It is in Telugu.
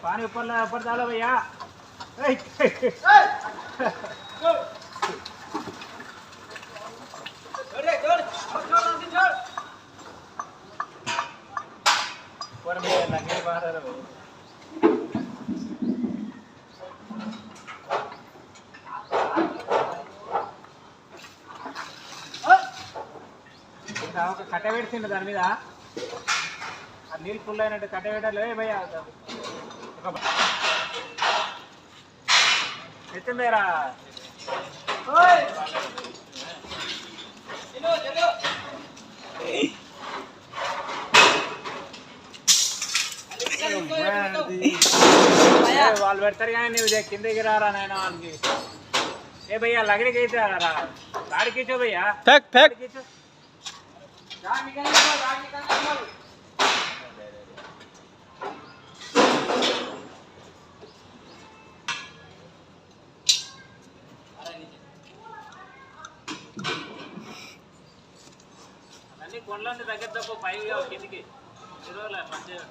पानी ऊपर डालो भैया ऊपर में लगे बाहर కట్ట పెడుతుండే దాని మీద నీళ్ళు ఫుల్ అయినట్టు కట్ట పెట్టాలి భయ్యా ఎత్తుందేరా వాళ్ళు పెడతారు కానీ నువ్వు కిందకి రారా నాయన వాళ్ళకి ఏ భయ్యా లగడికి అయితే రా గాడికి ఇచ్చో భయ్యా అన్ని కొండలన్నీ దగ్గర తప్ప పైగా కిందికి మంచిగా